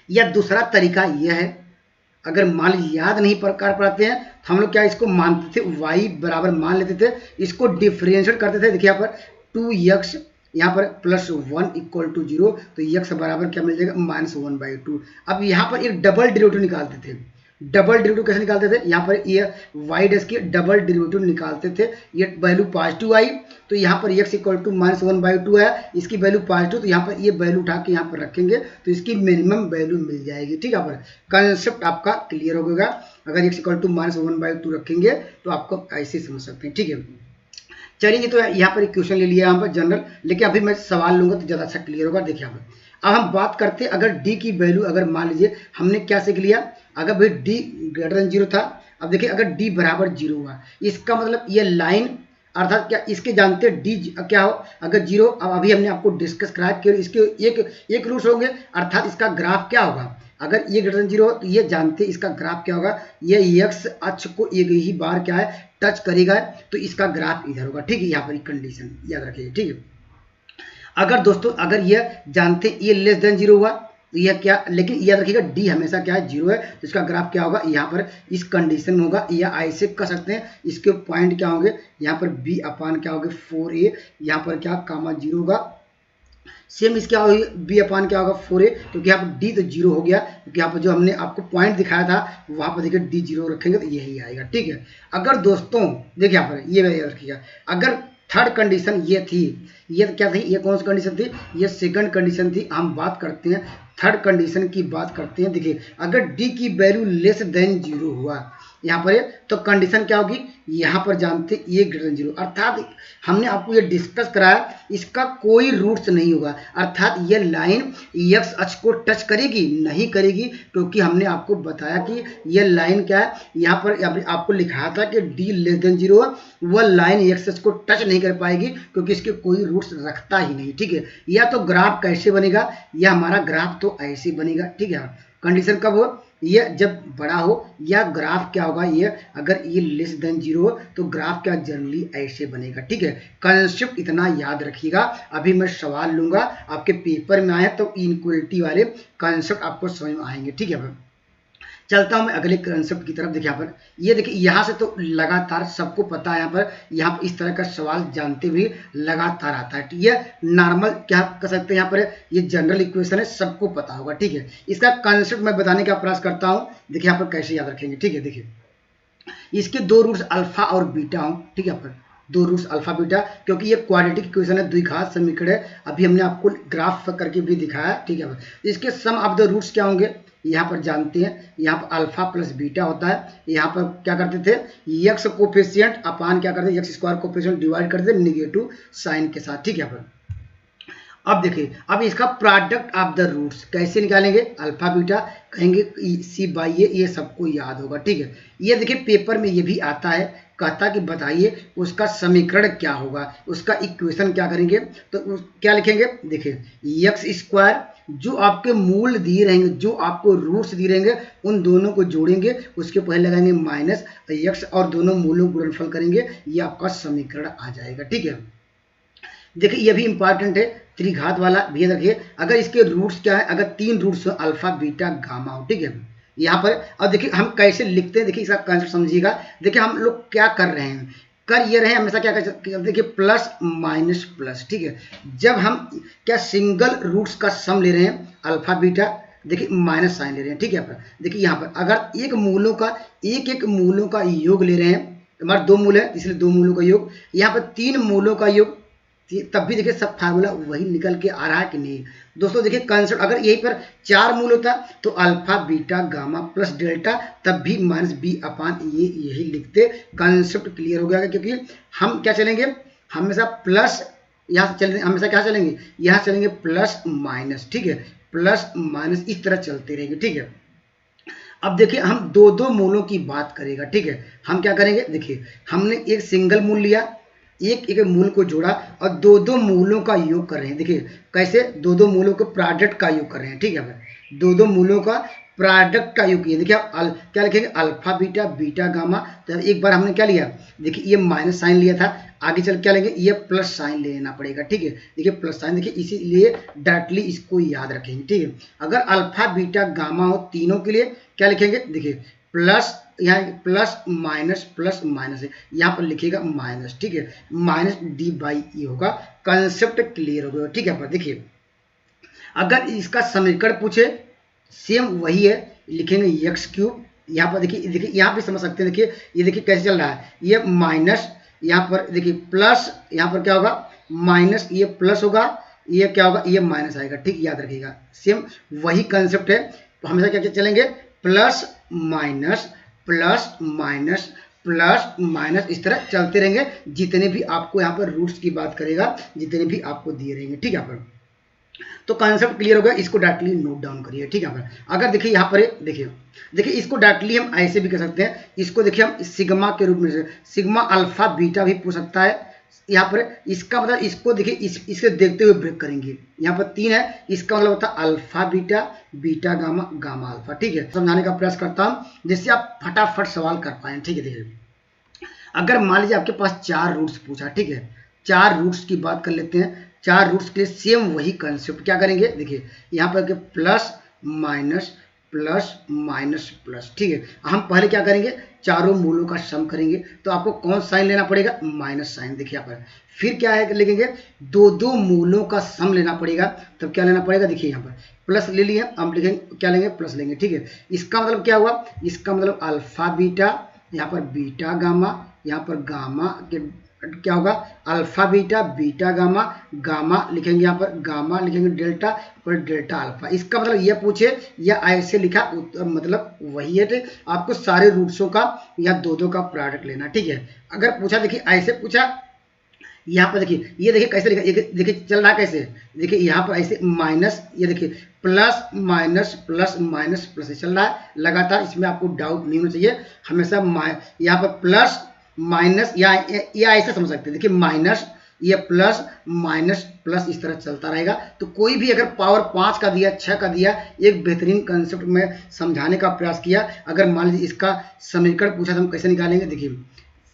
या दूसरा तरीका यह है, अगर मान लीजिए याद नहीं कर पाते हैं तो हम लोग क्या इसको मानते थे y बराबर मान लेते थे, इसको डिफरेंशिएट करते थे। देखिए यहाँ पर 2x यहाँ पर +1 इक्वल टू 0, तो x बराबर क्या मिल जाएगा -1/2। अब यहाँ पर एक डबल डेरिवेटिव निकालते थे। डबल डेरिवेटिव कैसे निकालते थे, यहाँ पर ये y डैश की डबल डेरिवेटिव निकालते थे, ये वैल्यू पॉजिटिव आई तो यहाँ पर x इक्वल टू -1/2 है, इसकी वैल्यू पॉजिटिव, तो यहाँ पर ये वैल्यू उठा के यहाँ पर रखेंगे तो इसकी मिनिमम वैल्यू मिल जाएगी, ठीक है। यहाँ पर कंसेप्ट आपका क्लियर हो गया। अगर x इक्वल टू -1/2 रखेंगे तो आपको ऐसे समझ सकते हैं, ठीक है। चलिए तो यहाँ पर एक क्वेश्चन ले लिया यहाँ पर जनरल, लेकिन अभी मैं सवाल लूंगा तो ज़्यादा अच्छा क्लियर होगा। देखिए यहाँ पर अब हम बात करते हैं, अगर d की वैल्यू अगर मान लीजिए हमने क्या सीख लिया, अगर भाई d ग्रेटर देन 0 था, अब देखिए अगर d बराबर 0 हुआ, इसका मतलब ये लाइन अर्थात क्या इसके जानते हैं d क्या हो अगर 0, अब अभी हमने आपको डिस्कस कराया कि इसके एक रूट्स होंगे अर्थात इसका ग्राफ क्या होगा, अगर ये ग्रेटर देन 0 हो तो ये जानते इसका ग्राफ क्या होगा, ये x अक्ष को एक ही बार क्या है टच करेगा तो इसका ग्राफ इधर होगा, ठीक है। यहाँ पर कंडीशन याद रखिए, ठीक है। अगर दोस्तों अगर ये जानते ये लेस देन 0 हुआ तो यह क्या, लेकिन याद रखिएगा d हमेशा क्या है 0 है, तो इसका ग्राफ क्या होगा यहाँ पर इस कंडीशन में होगा, या ऐसे कर सकते हैं इसके पॉइंट क्या होंगे, यहाँ पर b अपान क्या होगा 4a, यहाँ पर क्या कामा 0 होगा, सेम इसका होगी b अपान क्या होगा 4a, क्योंकि यहाँ पर d तो 0 हो गया, क्योंकि यहाँ पर जो हमने आपको पॉइंट दिखाया था वहाँ पर देखिए d 0 रखेंगे तो यही आएगा, ठीक है। अगर दोस्तों देखिए यहाँ पर ये याद रखिएगा, अगर थर्ड कंडीशन ये थी, ये क्या थी, ये कौन सी कंडीशन थी, ये सेकंड कंडीशन थी। हम बात करते हैं थर्ड कंडीशन की बात करते हैं। देखिए अगर डी की वैल्यू लेस देन 0 हुआ यहाँ पर तो कंडीशन क्या होगी, यहाँ पर जानते ये ग्रेटर देन 0, अर्थात हमने आपको ये डिस्कस कराया इसका कोई रूट्स नहीं होगा, अर्थात ये लाइन एक्स अक्ष को टच करेगी नहीं करेगी, क्योंकि हमने आपको बताया कि ये लाइन क्या है, यहाँ पर आपको लिखा था कि डी लेस देन 0 वह लाइन एक्स अक्ष को टच नहीं कर पाएगी क्योंकि इसके कोई रूट्स रखता ही नहीं। ठीक है, या तो ग्राफ कैसे बनेगा, या हमारा ग्राफ तो ऐसे बनेगा। ठीक है, कंडीशन कब हो, ये जब बड़ा हो, या ग्राफ क्या होगा, ये अगर ये लेस देन 0 हो तो ग्राफ क्या जनरली ऐसे बनेगा। ठीक है, कंसेप्ट इतना याद रखिएगा। अभी मैं सवाल लूंगा आपके पेपर में आए तो इनइक्वालिटी वाले कंसेप्ट आपको समझ में आएंगे। ठीक है, चलता हूं मैं अगले कंसेप्ट की तरफ। देखिए यहाँ पर ये देखिए यहाँ से तो लगातार सबको पता है, यहाँ पर इस तरह का सवाल जानते हुए लगातार आता है। ये नॉर्मल क्या कर सकते हैं, यहाँ पर ये जनरल इक्वेशन है, सबको पता होगा। ठीक है, इसका कंसेप्ट मैं बताने का प्रयास करता हूँ। देखिए यहाँ पर कैसे याद रखेंगे। ठीक है, देखिए इसके दो रूट्स अल्फा और बीटा हो। ठीक है, यहाँ पर दो रूट्स अल्फा बीटा, क्योंकि ये क्वाड्रेटिक इक्वेशन है, द्विघात समीकरण है, अभी हमने आपको ग्राफ करके भी दिखाया। ठीक है, इसके सम ऑफ द रूट्स क्या होंगे यहाँ पर जानते हैं। यहाँ पर अल्फा प्लस बीटा होता है, यहाँ पर क्या करते थे एक्स कोफिशिएंट अपान क्या करते थे एक्स स्क्वायर कोफिशिएंट डिवाइड करते थे नेगेटिव साइन के साथ। ठीक है, यहाँ पर अब देखिए अब इसका प्रोडक्ट ऑफ द रूट्स कैसे निकालेंगे, अल्फा बीटा कहेंगे सी बाई ये सबको याद होगा। ठीक है, ये देखिए पेपर में ये भी आता है, कहता कि बताइए उसका समीकरण क्या होगा, उसका इक्वेशन क्या करेंगे, तो क्या लिखेंगे। देखिए एक्स स्क्वायर जो आपके मूल दिए रहेंगे, जो आपको रूट्स दिए रहेंगे उन दोनों को जोड़ेंगे, उसके पहले लगाएंगे माइनस एक्स और दोनों मूलों को गुणनफल करेंगे, ये आपका समीकरण आ जाएगा। ठीक है, देखिए ये भी इंपॉर्टेंट है, त्रिघात वाला भी रखिए। अगर इसके रूट्स क्या है, अगर 3 रूट्स हो अल्फा बीटा गामा हो। ठीक है, यहाँ पर अब देखिए हम कैसे लिखते हैं, देखिए इसका कंसेप्ट समझिएगा। देखिए हम लोग क्या कर रहे हैं, कर ये रहे हैं हमेशा क्या कर, देखिए प्लस माइनस प्लस। ठीक है, जब हम क्या सिंगल रूट्स का सम ले रहे हैं अल्फा बीटा, देखिए माइनस साइन ले रहे हैं। ठीक है, देखिए यहाँ पर अगर एक मूलों का योग ले रहे हैं, हमारे 2 मूल है इसलिए 2 मूलों का योग, यहाँ पर 3 मूलों का योग, तब भी देखिए सब फार्मूला वही निकल के आ रहा है कि नहीं। दोस्तों देखिए कंसेप्ट अगर यहीं पर 4 मूल होता तो alpha beta gamma plus delta, तब भी माइनस बी अपान ये यही लिखते, कंसेप्ट क्लियर हो गया। क्योंकि हम क्या चलेंगे हमेशा प्लस, यहाँ से चलेंगे हमेशा क्या चलेंगे, यहाँ चलेंगे प्लस माइनस। ठीक है, प्लस माइनस इस तरह चलते रहेंगे। ठीक है, अब देखिए हम 2 मूलों की बात करेगा। ठीक है, हम क्या करेंगे, देखिए हमने एक सिंगल मूल लिया, एक मूल को जोड़ा और 2 मूलों का योग कर रहे हैं। देखिए कैसे 2 मूलों के प्रोडक्ट का योग कर रहे हैं। ठीक है, 2 मूलों का प्रोडक्ट का योग किया। देखिए आप क्या लिखेंगे अल्फा बीटा बीटा गामा, तो एक बार हमने क्या लिया, देखिए ये माइनस साइन लिया था, आगे चल क्या लेंगे ये प्लस साइन लेना पड़ेगा। ठीक है, देखिए प्लस साइन, देखिए इसीलिए डायरेक्टली इसको याद रखेंगे। ठीक है, अगर अल्फा बीटा गामा हो तीनों के लिए क्या लिखेंगे, देखिए प्लस, यहाँ प्लस माइनस है, यहाँ पर लिखिएगा माइनस। ठीक है, माइनस डी बाई ई होगा, कंसेप्ट क्लियर हो गया। ठीक है, देखिए अगर इसका समीकरण पूछे सेम वही है, लिखेंगे एक्स क्यूब। यहाँ पर देखिए यहाँ भी समझ सकते हैं, देखिए ये देखिए कैसे चल रहा है, ये माइनस, यहाँ पर देखिए प्लस, यहाँ पर क्या होगा माइनस, ये प्लस होगा, ये क्या होगा ये माइनस आएगा। ठीक, याद रखिएगा सेम वही कंसेप्ट है, तो हमेशा क्या चलेंगे plus minus plus minus plus minus, इस तरह चलते रहेंगे जितने भी आपको यहाँ पर रूट्स की बात करेगा, जितने भी आपको दिए रहेंगे। ठीक है, यहाँ पर तो कंसेप्ट क्लियर हो गया, इसको डायरेक्टली नोट डाउन करिए। ठीक है, अगर देखिए यहाँ पर देखिए इसको डायरेक्टली हम ऐसे भी कर सकते हैं, इसको देखिए हम सिग्मा के रूप में, सिग्मा अल्फा बीटा भी पूछ सकता है। यहाँ पर इसका मतलब इसको देखिए इसके देखते हुए ब्रेक करेंगे, यहाँ पर 3 है, इसका मतलब होता है alpha beta beta gamma gamma alpha. ठीक है, समझाने का प्रयास करता हूँ जिससे आप फटाफट सवाल कर पाए। ठीक है, देखिए अगर मान लीजिए आपके पास 4 रूट्स पूछा, ठीक है 4 रूट्स की बात कर लेते हैं, 4 रूट्स के लिए सेम वही कंसेप्ट क्या करेंगे, देखिए यहाँ पर plus minus plus minus plus. ठीक है, हम पहले क्या करेंगे चारों मूलों का सम करेंगे, तो आपको कौन साइन लेना पड़ेगा माइनस साइन। देखिए यहाँ पर फिर क्या है लिखेंगे 2 मूलों का सम लेना पड़ेगा, तब क्या लेना पड़ेगा, देखिए यहाँ पर प्लस ले लिए, हम लिखेंगे क्या लेंगे प्लस लेंगे। ठीक है, इसका मतलब क्या हुआ, इसका मतलब अल्फा बीटा, यहाँ पर बीटा गामा, यहाँ पर गामा के क्या होगा, alpha beta, beta gamma, gamma लिखेंगे यहाँ पर, गामा लिखेंगे डेल्टा और डेल्टा अल्फा। इसका मतलब ये पूछे या ऐसे लिखा मतलब वही है। आपको सारे रूट्सों का या दो का प्रोडक्ट लेना, ठीक है। अगर पूछा, देखिए ऐसे पूछा, यहाँ पर देखिए, ये देखिए कैसे लिखा, देखिए चल रहा है कैसे, देखिए यहाँ पर ऐसे माइनस, ये देखिए plus minus plus minus plus चल रहा है लगातार, इसमें आपको डाउट नहीं होना चाहिए। हमेशा यहाँ पर प्लस माइनस या ऐसा समझ सकते हैं, देखिए माइनस, ये प्लस माइनस प्लस इस तरह चलता रहेगा। तो कोई भी अगर पावर 5 का दिया, 6 का दिया, एक बेहतरीन कंसेप्ट में समझाने का प्रयास किया। अगर मान लीजिए इसका समीकरण पूछा तो हम कैसे निकालेंगे, देखिए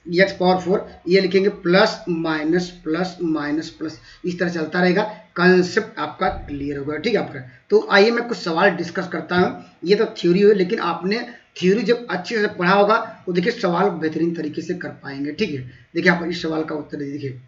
एक्स पावर 4, ये लिखेंगे प्लस माइनस प्लस इस तरह चलता रहेगा। कंसेप्ट आपका क्लियर होगा, ठीक है आपका। तो आइए मैं कुछ सवाल डिस्कस करता हूँ। ये तो थ्योरी है, लेकिन आपने थ्योरी जब अच्छे से पढ़ा होगा तो देखिए सवाल बेहतरीन तरीके से कर पाएंगे, ठीक है। देखिए आप इस सवाल का उत्तर दीजिए।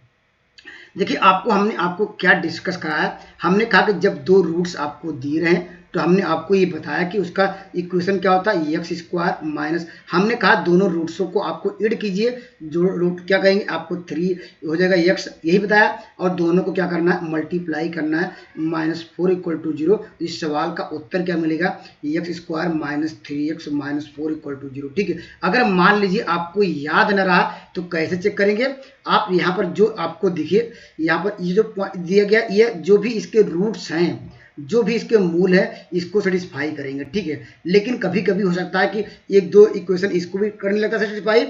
देखिए हमने आपको क्या डिस्कस कराया, हमने कहा कि जब दो रूट्स आपको दिए रहे हैं तो हमने आपको ये बताया कि उसका इक्वेशन क्या होता है, एक्स स्क्वायर माइनस, हमने कहा दोनों रूट्सों को आपको ऐड कीजिए, जो रूट क्या कहेंगे आपको 3 हो जाएगा एक्स, यही बताया। और दोनों को क्या करना है, मल्टीप्लाई करना है, -4 = 0। इस सवाल का उत्तर क्या मिलेगा, x square minus 3x minus 4 = 0, ठीक है। अगर मान लीजिए आपको याद न रहा तो कैसे चेक करेंगे, आप यहाँ पर जो आपको दिखे, यहाँ पर ये जो दिया गया, ये जो भी इसके रूट्स हैं, जो भी इसके मूल है, इसको सेटिस्फाई करेंगे, ठीक है। लेकिन कभी कभी हो सकता है कि एक दो इक्वेशन इसको भी करने लगता है सेटिस्फाई।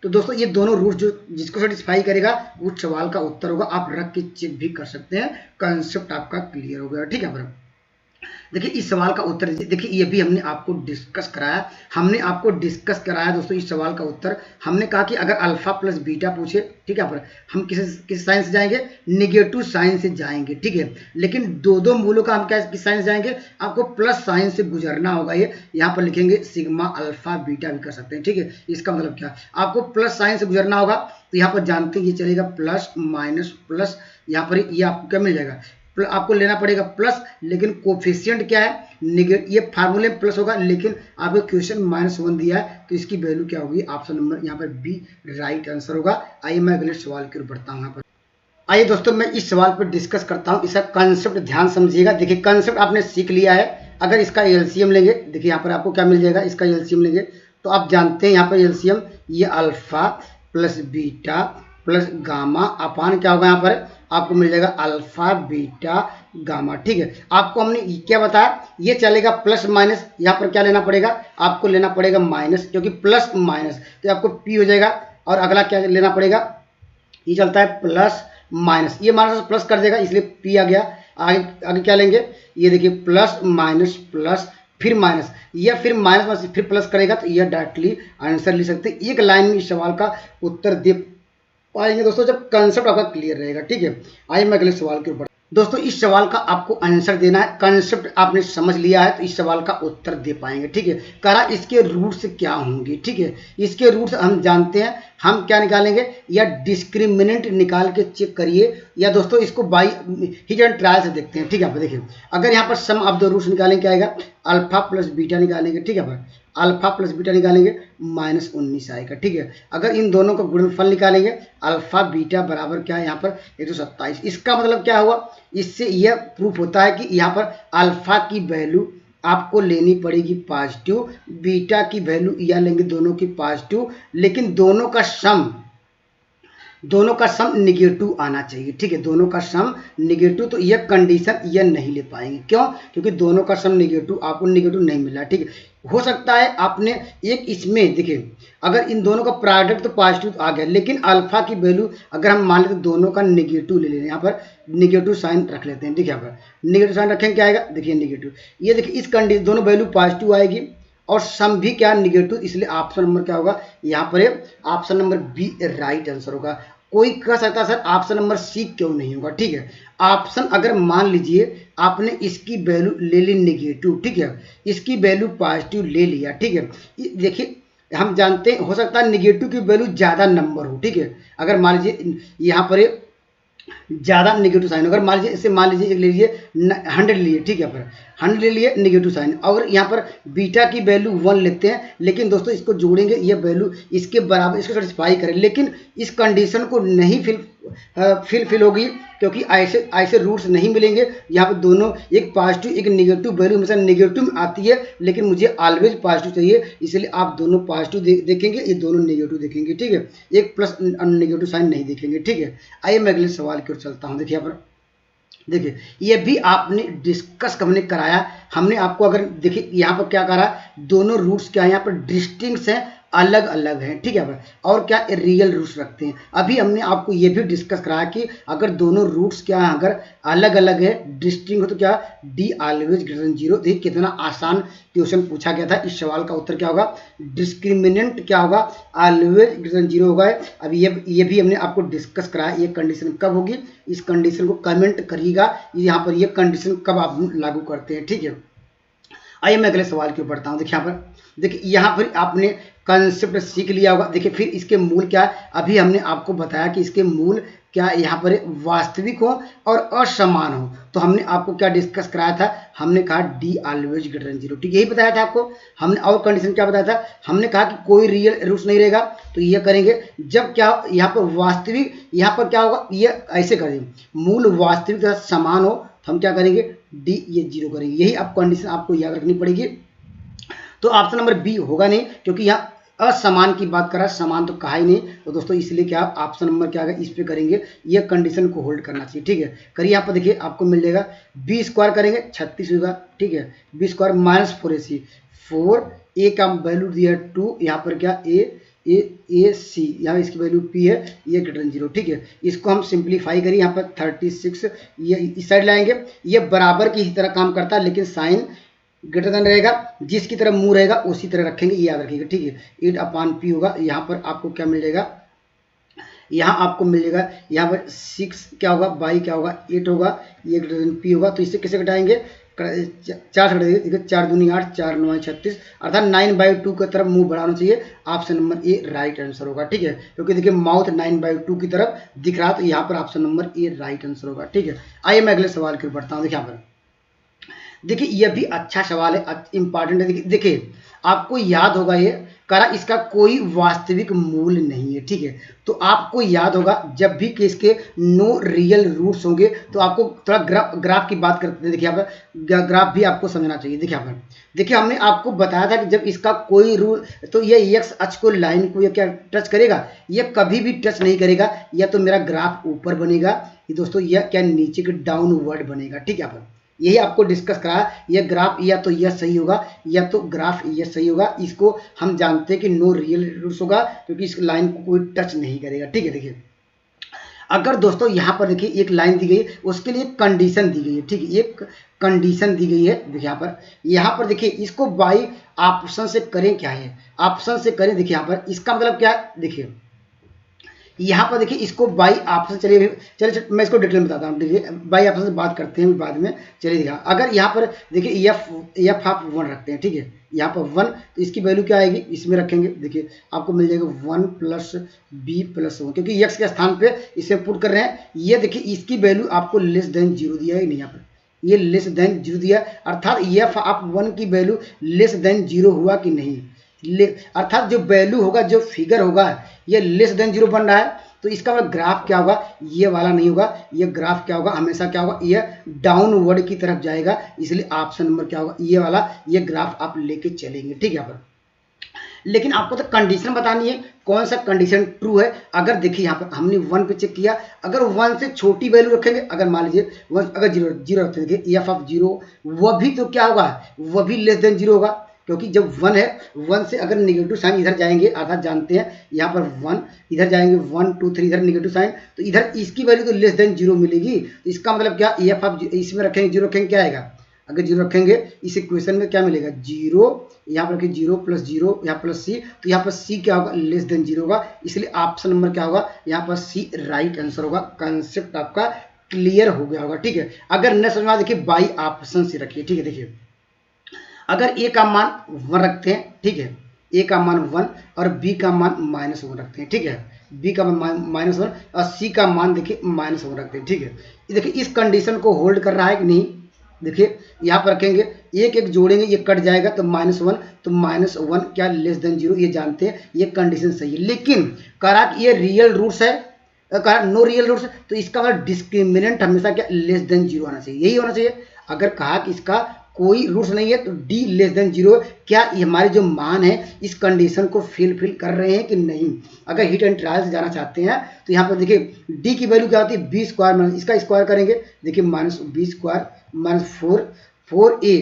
तो दोस्तों ये दोनों रूट जो जिसको सेटिस्फाई करेगा उस सवाल का उत्तर होगा। आप रख के चेक भी कर सकते हैं, कंसेप्ट आपका क्लियर हो गया, ठीक है। पर देखिए इस सवाल का उत्तर, देखिए ये भी हमने आपको डिस्कस कराया, दोस्तों इस सवाल का उत्तर। हमने कहा कि अगर अल्फा प्लस बीटा पूछे, ठीक है, पर हम किस साइन से जाएंगे, निगेटिव साइन से जाएंगे, ठीक है। लेकिन दो मूलों का हम किस साइन से जाएंगे, आपको प्लस साइन से गुजरना होगा। ये यहाँ पर लिखेंगे सिग्मा अल्फा बीटा भी कर सकते हैं, ठीक है। इसका मतलब क्या, आपको प्लस साइन से गुजरना होगा। तो यहाँ पर जानते हैं ये चलेगा प्लस माइनस प्लस, यहाँ पर ये आपको क्या मिल जाएगा, आपको लेना पड़ेगा प्लस, लेकिन कोफिशिएंट क्या है, ये फार्मूले में प्लस होगा, लेकिन आपको क्वेश्चन -1 दिया है तो इसकी वैल्यू क्या होगी, ऑप्शन नंबर यहाँ पर बी राइट आंसर होगा। आइए मैं अगले सवाल की ओर बढ़ता हूँ। यहाँ पर आइए दोस्तों मैं इस सवाल पर डिस्कस करता हूँ, इसका कंसेप्ट ध्यान समझिएगा। देखिए कंसेप्ट आपने सीख लिया है। अगर इसका एलसीएम लेंगे, देखिए यहाँ पर आपको क्या मिल जाएगा, इसका एलसीएम लेंगे तो आप जानते हैं यहाँ पर एलसीएम, ये alpha plus beta plus gamma अपान क्या होगा, यहाँ पर आपको मिल जाएगा अल्फा बीटा गामा, ठीक है। आपको हमने क्या बताया, ये चलेगा प्लस माइनस, यहाँ पर क्या लेना पड़ेगा, आपको लेना पड़ेगा माइनस, क्योंकि प्लस माइनस तो आपको पी हो जाएगा। और अगला क्या लेना पड़ेगा, ये चलता है प्लस माइनस, ये माइनस प्लस कर देगा इसलिए पी आ गया। आगे क्या लेंगे, ये देखिए प्लस माइनस प्लस फिर माइनस, या फिर माइनस फिर प्लस करेगा, तो यह डायरेक्टली आंसर लिख सकते हैं। एक लाइन में इस सवाल का उत्तर दे पाएंगे दोस्तों जब कंसेप्ट आपका क्लियर रहेगा, ठीक है। आइए मैं अगले सवाल के ऊपर। दोस्तों इस सवाल का आपको आंसर देना है, कंसेप्ट आपने समझ लिया है तो इस सवाल का उत्तर दे पाएंगे, ठीक है। कहा इसके रूट्स क्या होंगे, ठीक है। इसके रूट्स हम जानते हैं, हम क्या निकालेंगे, या डिस्क्रिमिनेंट निकाल के चेक करिए, या दोस्तों इसको बाई हिट एंड ट्रायल से देखते हैं, ठीक है। देखिए अगर यहाँ पर सम ऑफ द रूट्स निकालेंगे क्या आएगा, अल्फा प्लस बीटा निकालेंगे, ठीक है। अल्फा प्लस बीटा निकालेंगे -19 आएगा, ठीक है। अगर इन दोनों का गुणनफल निकालेंगे, अल्फा बीटा बराबर क्या है यहाँ पर 127। इसका मतलब क्या हुआ, इससे यह प्रूफ होता है कि यहाँ पर अल्फा की वैल्यू आपको लेनी पड़ेगी पॉजिटिव, बीटा की वैल्यू यह लेंगे दोनों की पॉजिटिव, लेकिन दोनों का सम निगेटिव आना चाहिए, ठीक है। दोनों का सम निगेटिव, तो यह कंडीशन यह नहीं ले पाएंगे, क्यों, क्योंकि दोनों का सम निगेटिव, आपको निगेटिव नहीं मिला, ठीक है। हो सकता है आपने एक इसमें देखिए, अगर इन दोनों का प्रोडक्ट तो पॉजिटिव आ गया, लेकिन अल्फा की वैल्यू अगर हम मान लेते तो दोनों का निगेटिव ले लें, यहाँ पर निगेटिव साइन रख लेते हैं, देखिए यहाँ पर निगेटिव साइन रखेंगे क्या आएगा, देखिए निगेटिव। ये देखिए इस कंडीशन दोनों वैल्यू पॉजिटिव आएगी और सम भी क्या निगेटिव, इसलिए ऑप्शन नंबर क्या होगा, यहाँ पर option number B right answer होगा। कोई कह सकता है सर ऑप्शन नंबर सी क्यों नहीं होगा, ठीक है। ऑप्शन अगर मान लीजिए आपने इसकी वैल्यू ले ली निगेटिव, ठीक है, इसकी वैल्यू पॉजिटिव ले लिया, ठीक है। देखिए हम जानते हैं हो सकता है निगेटिव की वैल्यू ज़्यादा नंबर हो, ठीक है। अगर मान लीजिए यहाँ पर ज़्यादा नेगेटिव साइन। अगर मान लीजिए इसे मान लीजिए एक ले लीजिए 100 लिए, ठीक है, पर 100 ले लिए नेगेटिव साइन, और यहाँ पर बीटा की वैल्यू 1 लेते हैं, लेकिन दोस्तों इसको जोड़ेंगे, ये वैल्यू इसके बराबर, इसको सेटिस्फाई करें, लेकिन इस कंडीशन को नहीं फिल होगी, क्योंकि ऐसे ऐसे रूट्स नहीं मिलेंगे। यहाँ पर दोनों एक पॉजिटिव एक नेगेटिव वैल्यू हमेशा नेगेटिव में आती है, लेकिन मुझे ऑलवेज पॉजिटिव चाहिए, इसलिए आप दोनों पॉजिटिव देखेंगे, ये दोनों नेगेटिव देखेंगे, ठीक है, एक प्लस नेगेटिव साइन नहीं देखेंगे, ठीक है। आइए मैं अगले सवाल की ओर चलता हूँ। देखिए यहाँ पर, देखिए ये भी आपने डिस्कस हमने कराया, हमने आपको अगर देखिए यहाँ पर क्या करा, दोनों रूट्स क्या है यहाँ पर डिस्टिंक्ट हैं, अलग अलग हैं, ठीक है, और क्या रियल रूट्स रखते हैं। अभी हमने आपको ये भी डिस्कस कराया कि अगर दोनों रूट्स क्या है, अगर अलग अलग है डिस्टिंक्ट हो तो क्या डी ऑलवेज ग्रेटर देन 0। देखिए कितना आसान क्वेश्चन पूछा गया था। इस सवाल का उत्तर क्या होगा, डिस्क्रिमिनेंट क्या होगा, ऑलवेज ग्रेटर देन 0 होगा। अभी ये भी हमने आपको डिस्कस कराया, ये कंडीशन कब होगी, इस कंडीशन को कमेंट करिएगा, यहाँ पर ये कंडीशन कब आप लागू करते हैं, ठीक है। आइए मैं अगले सवाल की ओर बढ़ता हूँ। देखिए यहाँ पर, देखिए यहाँ पर आपने कंसेप्ट सीख लिया होगा। देखिए फिर इसके मूल क्या है, अभी हमने आपको बताया कि इसके मूल क्या यहाँ पर वास्तविक हो और असमान हो, तो हमने आपको क्या डिस्कस कराया था, हमने कहा डी ऑलवेज ग्रेटर देन 0, ठीक, यही बताया था आपको हमने। और कंडीशन क्या बताया था, हमने कहा कि कोई रियल रूट्स नहीं रहेगा, तो ये करेंगे जब क्या यहाँ पर वास्तविक, यहाँ पर क्या होगा, ये ऐसे करेंगे, मूल वास्तविक के साथ समान हो, तो हम क्या करेंगे, डी ये 0 करेंगे। यही आप कंडीशन आपको याद रखनी पड़ेगी। तो ऑप्शन नंबर बी होगा नहीं, क्योंकि यहाँ असमान की बात करा, समान तो कहा ही नहीं, तो दोस्तों इसलिए क्या ऑप्शन नंबर क्या होगा, इस पे करेंगे, ये कंडीशन को होल्ड करना चाहिए, ठीक है। करिए यहाँ पर, देखिए आपको मिल जाएगा बी स्क्वायर करेंगे 36 होगा, ठीक है, बी स्क्वायर माइनस 4ac, 4 ए का वैल्यू दिया है 2, यहाँ पर क्या ए सी, यहाँ इसकी वैल्यू पी है, ये ग्रेटर देन 0, ठीक है। इसको हम सिंप्लीफाई करिए, यहाँ पर 36 ये इस साइड लाएंगे, ये बराबर की तरह काम करता है, लेकिन साइन ग्रेटर देन रहेगा, जिसकी तरफ मुंह रहेगा उसी तरह रखेंगे, ये याद रखिएगा, ठीक है। 8/p होगा, यहाँ पर आपको क्या मिल जाएगा, यहाँ आपको मिल जाएगा, यहाँ पर 6 क्या होगा, बाई क्या होगा 8 होगा, ये ग्रेटर देन p होगा, तो इससे कैसे घटाएंगे, 4 से घटाएंगे, 4 दूनी 8, 4 9 36, अर्थात 9/2 की तरफ मुंह बढ़ाना चाहिए। Option number A right answer होगा, ठीक है, क्योंकि देखिए माउथ 9/2 की तरफ दिख रहा, तो यहाँ पर option number A right answer होगा, ठीक है। आइए मैं अगले सवाल की ओर बढ़ता हूँ। देखिए यहाँ पर, देखिए यह भी अच्छा सवाल है, इंपॉर्टेंट है। देखिए आपको याद होगा, ये करा इसका कोई वास्तविक मूल नहीं है, ठीक है, तो आपको याद होगा जब भी कि इसके नो रियल रूट्स होंगे, तो आपको थोड़ा ग्राफ की बात करते हैं। देखिए यहाँ पर ग्राफ भी आपको समझना चाहिए। देखिए यहाँ पर, देखिए हमने आपको बताया था कि जब इसका कोई रूल, तो ये एक्स अक्ष को लाइन को ये क्या टच करेगा, ये कभी भी टच नहीं करेगा, या तो मेरा ग्राफ ऊपर बनेगा, ये दोस्तों यह क्या नीचे के डाउनवर्ड बनेगा, ठीक है। यहाँ पर यही आपको डिस्कस करा, यह ग्राफ या तो यह सही होगा, या तो ग्राफ यह सही होगा। इसको हम जानते हैं कि नो रियल रूट्स होगा, क्योंकि इस लाइन को कोई टच नहीं करेगा, ठीक है। देखिए अगर दोस्तों यहाँ पर देखिए एक लाइन दी गई, उसके लिए कंडीशन दी गई है, ठीक है, एक कंडीशन दी गई है। देखिए यहाँ पर देखिए इसको बाई ऑप्शन से करें, क्या है ऑप्शन से करें, देखिए यहाँ पर इसका मतलब क्या है, देखिए यहाँ पर देखिए इसको बाई ऑप्शन, चलिए मैं इसको डिटेल में बताता हूँ। देखिए बाई ऑप्शन से बात करते हैं बाद में, चलिए देखिए अगर यहाँ पर देखिए एफ आप 1 रखते हैं, ठीक है, यहाँ पर 1, तो इसकी वैल्यू क्या आएगी, इसमें रखेंगे, देखिए आपको मिल जाएगा 1 + b + 1, क्योंकि x के स्थान पे इसे पुट कर रहे हैं। ये देखिए इसकी वैल्यू आपको लेस देन 0 दिया है, नहीं यहाँ पर ये लेस देन 0 दिया, अर्थात एफ आप 1 की वैल्यू लेस देन 0 हुआ कि नहीं, अर्थात जो वैल्यू होगा, जो फिगर होगा, ये लेस देन 0 बन रहा है, तो इसका मतलब ग्राफ क्या होगा, ये वाला नहीं होगा, ये ग्राफ क्या होगा, हमेशा क्या होगा, ये डाउनवर्ड की तरफ जाएगा, इसलिए ऑप्शन नंबर क्या होगा, ये वाला, ये ग्राफ आप लेके चलेंगे, ठीक है। यहाँ पर लेकिन आपको तो कंडीशन बतानी है, कौन सा कंडीशन ट्रू है। अगर देखिए यहाँ पर हमने 1 पे चेक किया, अगर 1 से छोटी वैल्यू रखेंगे, अगर मान लीजिए 1 अगर 0 रखते हैं, देखिए एफ ऑफ 0 वह भी तो क्या होगा, वह भी लेस देन 0 होगा, क्योंकि जब 1 है, 1 से अगर नेगेटिव साइन इधर जाएंगे, अर्थात जानते हैं यहाँ पर 1 इधर जाएंगे, 1 2 3 इधर नेगेटिव साइन, तो इधर इसकी वैल्यू तो लेस देन 0 मिलेगी, तो इसका मतलब क्या, एफ ऑफ इसमें रखेंगे 0 रखेंगे, क्या आएगा, अगर 0 रखेंगे इस इक्वेशन में क्या मिलेगा, 0, यहाँ पर रखें 0 + 0 यहाँ प्लस c, तो यहाँ पर c क्या होगा, लेस देन 0 होगा, इसलिए ऑप्शन नंबर क्या होगा, यहाँ पर c राइट आंसर होगा। कंसेप्ट आपका क्लियर हो गया होगा, ठीक है। अगर न समझ में, देखिए बाई ऑप्शन से रखिए, ठीक है। देखिए अगर a का मान 1 रखते हैं, ठीक है, ए का मान 1 और बी का मान -1 रखते हैं, ठीक है। बी का मान -1 और सी का मान देखिए -1 रखते हैं, ठीक है। देखिए इस कंडीशन को होल्ड कर रहा है कि नहीं, देखिए यहाँ पर रखेंगे, एक एक जोड़ेंगे, ये कट जाएगा तो -1, तो -1 क्या लेस देन 0, ये जानते हैं, ये कंडीशन सही है। लेकिन कहा कि ये रियल रूट्स है, कहा नो रियल रूट्स, तो इसका मतलब डिस्क्रिमिनेंट हमेशा क्या लेस देन 0 आना चाहिए, यही होना चाहिए। अगर कहा कि इसका कोई रूट्स नहीं है तो डी लेस देन 0, क्या ये हमारे जो मान है इस कंडीशन को फिल कर रहे हैं कि नहीं। अगर हिट एंड ट्रायल से जाना चाहते हैं तो यहाँ पर देखिए डी की वैल्यू क्या होती है, बी स्क्वायर माइनस इसका स्क्वायर करेंगे, देखिए -b स्क्वायर -4a,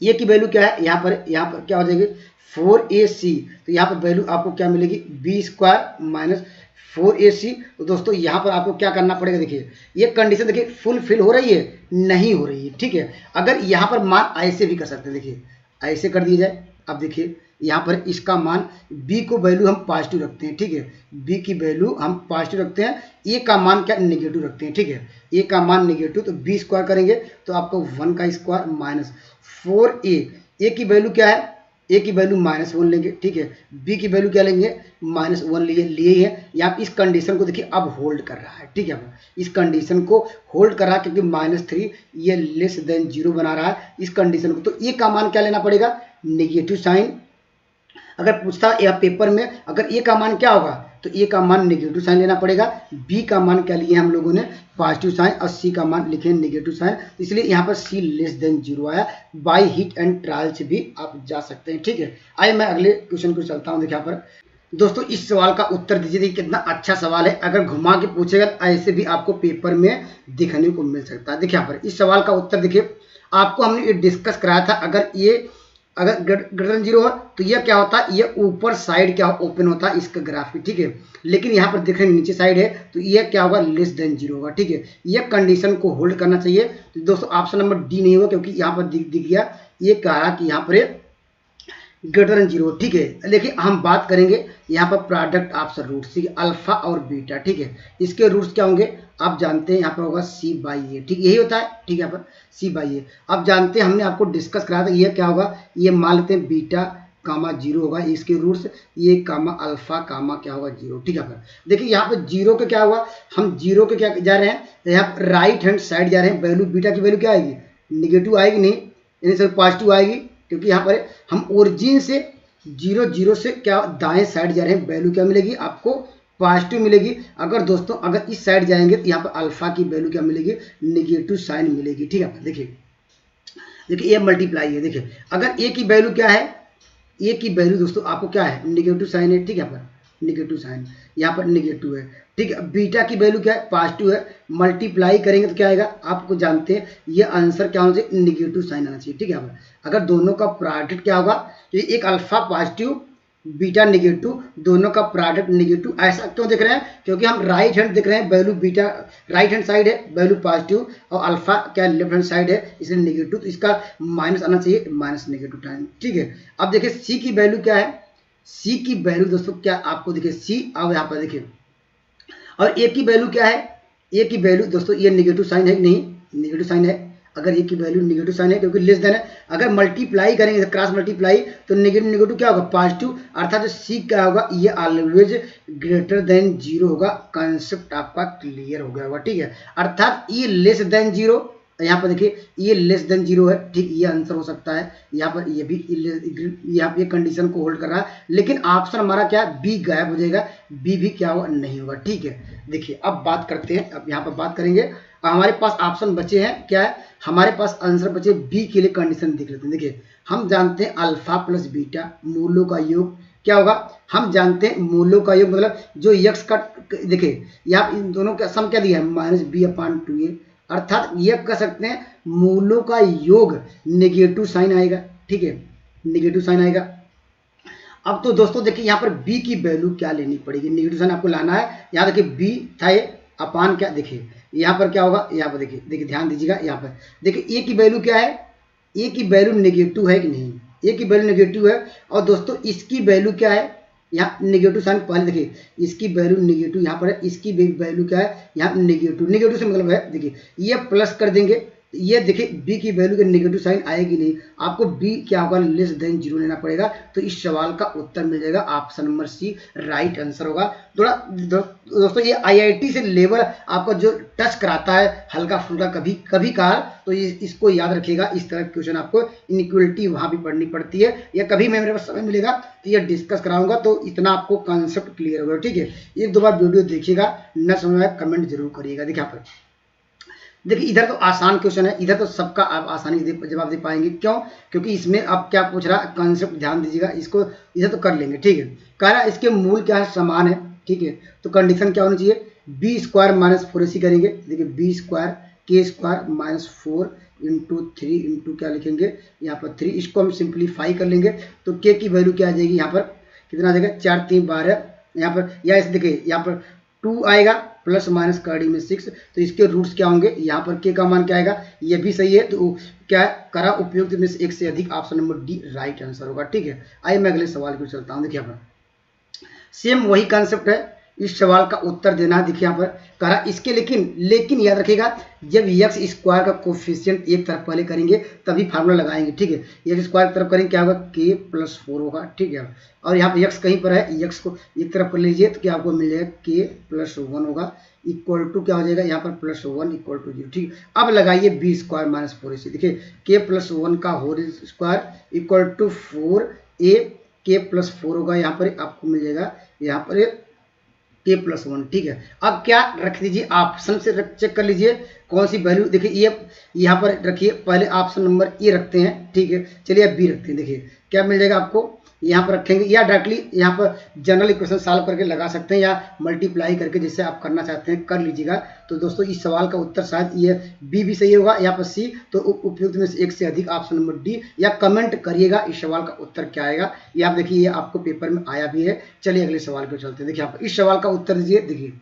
ए की वैल्यू क्या है, यहाँ पर क्या हो जाएगी 4ac, तो यहाँ पर वैल्यू आपको क्या मिलेगी, b स्क्वायर -4ac। तो दोस्तों यहाँ पर आपको क्या करना पड़ेगा, देखिए ये कंडीशन देखिए फुलफिल हो रही है, नहीं हो रही है, ठीक है। अगर यहाँ पर मान ऐसे भी कर सकते हैं, देखिए ऐसे कर दिया जाए। अब देखिए यहाँ पर इसका मान b को वैल्यू हम पॉजिटिव रखते हैं, ठीक है, b की वैल्यू हम पॉजिटिव रखते हैं, a का मान क्या नेगेटिव रखते हैं, ठीक है, a का मान नेगेटिव, तो b स्क्वायर करेंगे तो आपको 1 का स्क्वायर -4a, a की वैल्यू क्या है, a की वैल्यू -1 लेंगे, ठीक है, b की वैल्यू क्या लेंगे -1 लिए है। यहाँ इस कंडीशन को देखिए अब होल्ड कर रहा है, ठीक है, इस कंडीशन को होल्ड कर रहा है क्योंकि -3 ये लेस देन 0 बना रहा है इस कंडीशन को। तो a का मान क्या लेना पड़ेगा, नेगेटिव साइन। अगर पूछता है या पेपर में अगर a का मान क्या होगा, तो a का मान नेगेटिव साइन लेना पड़ेगा, b का मान क्या लिए हम लोगों ने पॉजिटिव साइन, और c का मान लिखे नेगेटिव साइन, इसलिए यहाँ पर c लेस देन 0 आया। बाय हिट एंड ट्रायल से भी आप जा सकते हैं, ठीक है। आइए मैं अगले क्वेश्चन को चलता हूँ। देखिए यहाँ पर दोस्तों इस सवाल का उत्तर दीजिए, देखिए कितना अच्छा सवाल है, अगर घुमा के पूछेगा ऐसे भी आपको पेपर में दिखने को मिल सकता है। देखिए यहाँ पर इस सवाल का उत्तर देखिए, आपको हमने ये डिस्कस कराया था, अगर ग्रेटर देन 0 हो तो यह क्या होता है, ये ऊपर साइड क्या ओपन होता है इसका ग्राफ, ठीक है। लेकिन यहाँ पर देख रहे हैं नीचे साइड है, तो ये क्या होगा, लेस देन 0 होगा, ठीक है। यह कंडीशन को होल्ड करना चाहिए। तो दोस्तों ऑप्शन नंबर डी नहीं होगा क्योंकि यहाँ पर दिख गया, ये कहा कि यहाँ पर ग्रेटर देन 0, ठीक है। देखिए हम बात करेंगे यहाँ पर प्रोडक्ट ऑफ रूट्स, ठीक है, अल्फा और बीटा, ठीक है। इसके रूट्स क्या होंगे आप जानते हैं, यहाँ पर होगा c/a, ठीक यही होता है, ठीक है, यहाँ पर c/a। अब जानते हैं, हमने आपको डिस्कस कराया था, ये क्या होगा, ये मान लेते हैं बीटा कामा 0 होगा इसके रूट्स, ये कामा अल्फा कामा क्या होगा 0, ठीक है। देखिए यहाँ पर 0 के क्या हुआ, हम 0 के क्या जा रहे हैं, यहाँ पर राइट हैंड साइड जा रहे हैं, वैल्यू बीटा की वैल्यू क्या आएगी, निगेटिव आएगी नहीं, यानी सिर्फ पॉजिटिव आएगी, क्योंकि यहाँ पर हम ओरिजिन से 0 से क्या दाएं साइड जा रहे हैं, वैल्यू क्या मिलेगी आपको पॉजिटिव मिलेगी। अगर दोस्तों अगर इस साइड जाएंगे तो यहाँ पर अल्फा की वैल्यू क्या मिलेगी, नेगेटिव साइन मिलेगी, ठीक है। देखिए ये मल्टीप्लाई है, देखिए अगर ए की वैल्यू क्या है, ए की वैल्यू दोस्तों आपको क्या है, नेगेटिव साइन है, ठीक है, यहाँ पर नेगेटिव साइन, यहाँ पर नेगेटिव है, ठीक है। बीटा की वैल्यू क्या है, पॉजिटिव है, मल्टीप्लाई करेंगे तो क्या आएगा, आपको जानते हैं ये आंसर क्या होना चाहिए, नेगेटिव साइन आना चाहिए, ठीक है। अगर दोनों का प्रोडक्ट क्या होगा, तो एक अल्फा पॉजिटिव बीटा नेगेटिव, दोनों का प्रोडक्ट नेगेटिव, ऐसा क्यों देख रहे हैं, क्योंकि हम राइट हैंड देख रहे हैं, value beta right hand side है, वैल्यू पॉजिटिव, और अल्फा क्या लेफ्ट हैंड साइड है इसलिए नेगेटिव, तो इसका माइनस आना चाहिए, माइनस नेगेटिव टाइम, ठीक है। अब देखिए सी की वैल्यू क्या है, सी की वैल्यू दोस्तों क्या आपको देखिए सी, अब यहाँ पर देखिए, और ए की वैल्यू क्या है, ए की वैल्यू दोस्तों ये नेगेटिव साइन है कि नहीं, नेगेटिव साइन है। अगर ए की वैल्यू नेगेटिव साइन है क्योंकि लेस देन है, अगर मल्टीप्लाई करेंगे क्रॉस मल्टीप्लाई तो नेगेटिव क्या होगा, पॉजिटिव, अर्थात जो सी क्या होगा, ये ऑलवेज ग्रेटर देन 0 होगा। कंसेप्ट आपका क्लियर हो गया होगा, ठीक है। अर्थात ये लेस देन 0, यहाँ पर देखिए ये लेस देन 0 है, ठीक, ये आंसर हो सकता है। यहाँ पर ये भी यहाँ पे कंडीशन को होल्ड कर रहा है, लेकिन ऑप्शन हमारा क्या है, बी गायब हो जाएगा, बी भी क्या होगा, नहीं होगा, ठीक है। देखिए अब बात करते हैं, अब यहाँ पर बात करेंगे, हमारे पास ऑप्शन बचे हैं क्या है, हमारे पास आंसर बचे बी के लिए, कंडीशन देख लेते हैं। देखिए हम जानते हैं अल्फा प्लस बीटा मूलों का योग क्या होगा, हम जानते हैं मूलों का योग मतलब जो यक्स का, देखिए यहाँ इन दोनों का सम क्या दिया है, -b/2a, अर्थात ये कह सकते हैं मूलों का योग नेगेटिव साइन आएगा, ठीक है, नेगेटिव साइन आएगा। अब तो दोस्तों देखिए यहाँ पर b की वैल्यू क्या लेनी पड़ेगी, नेगेटिव साइन आपको लाना है। यहाँ देखिए b था ये अपान क्या, देखिए यहाँ पर क्या होगा, यहाँ पर देखिए ध्यान दीजिएगा, यहाँ पर देखिए a की वैल्यू क्या है, a की वैल्यू नेगेटिव है कि नहीं, a की वैल्यू नेगेटिव है। और दोस्तों इसकी वैल्यू क्या है, यहाँ नेगेटिव साइन पहले देखिए, इसकी वैल्यू नेगेटिव यहाँ पर है, इसकी वैल्यू क्या है, यहाँ नेगेटिव, नेगेटिव से मतलब है, देखिए ये प्लस कर देंगे, ये देखिए बी की वैल्यू के नेगेटिव साइन आएगी नहीं, आपको बी क्या होगा लेस देन 0 लेना पड़ेगा। तो इस सवाल का उत्तर मिल जाएगा option number C right answer होगा। थोड़ा दोस्तों ये आईआईटी से लेवल आपको जो टच कराता है हल्का फुल्का कभी कभी कभार, तो इसको याद रखिएगा। इस तरह क्वेश्चन आपको इनइक्वलिटी वहां भी पढ़नी पड़ती है, या कभी मैं मेरे पास समय मिलेगा तो ये डिस्कस कराऊंगा, तो इतना आपको कॉन्सेप्ट क्लियर होगा। ठीक है, एक दो बार वीडियो देखिएगा, न समझ में कमेंट जरूर करिएगा। देखिए यहाँ पर देखिए इधर तो आसान क्वेश्चन है, इधर तो सबका आप आसानी से जवाब दे पाएंगे। क्यों? क्योंकि इसमें आप क्या पूछ रहा है कॉन्सेप्ट ध्यान दीजिएगा, इसको इधर तो कर लेंगे। ठीक है, कह रहा है इसके मूल क्या है, समान है। ठीक है, तो कंडीशन क्या होनी चाहिए, बी स्क्वायर माइनस 4ac करेंगे। देखिए बी स्क्वायर के स्क्वायर माइनस 4 इंटू 3 इंटू क्या लिखेंगे यहाँ पर 3, इसको हम सिंप्लीफाई कर लेंगे तो के की वैल्यू क्या आ जाएगी, यहाँ पर कितना आ जाएगा 4 3 12, यहाँ पर या इस देखिए यहाँ पर 2 आएगा प्लस माइनस कड़ी में 6, तो इसके रूट्स क्या होंगे, यहाँ पर के का मान क्या आएगा, ये भी सही है। तो क्या करा उपयुक्त में से एक से अधिक, option number D right answer होगा। ठीक है, आइए मैं अगले सवाल को चलता हूँ। देखिए यहाँ पर सेम वही कॉन्सेप्ट है, इस सवाल का उत्तर देना है। देखिए यहाँ पर कहा इसके लेकिन याद रखिएगा जब एक्स स्क्वायर का कोफिशिएंट एक तरफ पहले करेंगे तभी फार्मूला लगाएंगे। ठीक है, एक्स स्क्वायर की तरफ करेंगे क्या होगा के प्लस 4 होगा। ठीक है, और यहाँ पर एक्स कहीं पर है, एक्स को एक तरफ कर लीजिए तो क्या आपको मिल जाएगा के प्लस 1 होगा इक्वल टू क्या हो जाएगा यहाँ पर प्लस 1 इक्वल टू 0। ठीक, अब लगाइए बी स्क्वायर माइनस 4ac। देखिए के प्लस 1 का whole square equal to 4a के प्लस 4 होगा, यहाँ पर आपको मिल जाएगा यहाँ पर के प्लस 1। ठीक है, अब क्या रख दीजिए ऑप्शन से चेक कर लीजिए कौन सी वैल्यू। देखिए ये यहाँ पर रखिए, पहले ऑप्शन नंबर ए रखते हैं। ठीक है, चलिए अब बी रखते हैं। देखिए क्या मिल जाएगा आपको, यहाँ पर रखेंगे या डायरेक्टली यहाँ पर जनरल इक्वेशन सॉल्व करके लगा सकते हैं, या मल्टीप्लाई करके जैसे आप करना चाहते हैं कर लीजिएगा। तो दोस्तों इस सवाल का उत्तर शायद ये बी भी सही होगा, यहाँ पर सी, तो उपयुक्त में से एक से अधिक ऑप्शन नंबर डी, या कमेंट करिएगा इस सवाल का उत्तर क्या आएगा। ये आप देखिए ये आपको पेपर में आया भी है। चलिए अगले सवाल को चलते हैं। देखिए यहाँ पर इस सवाल का उत्तर दीजिए। देखिए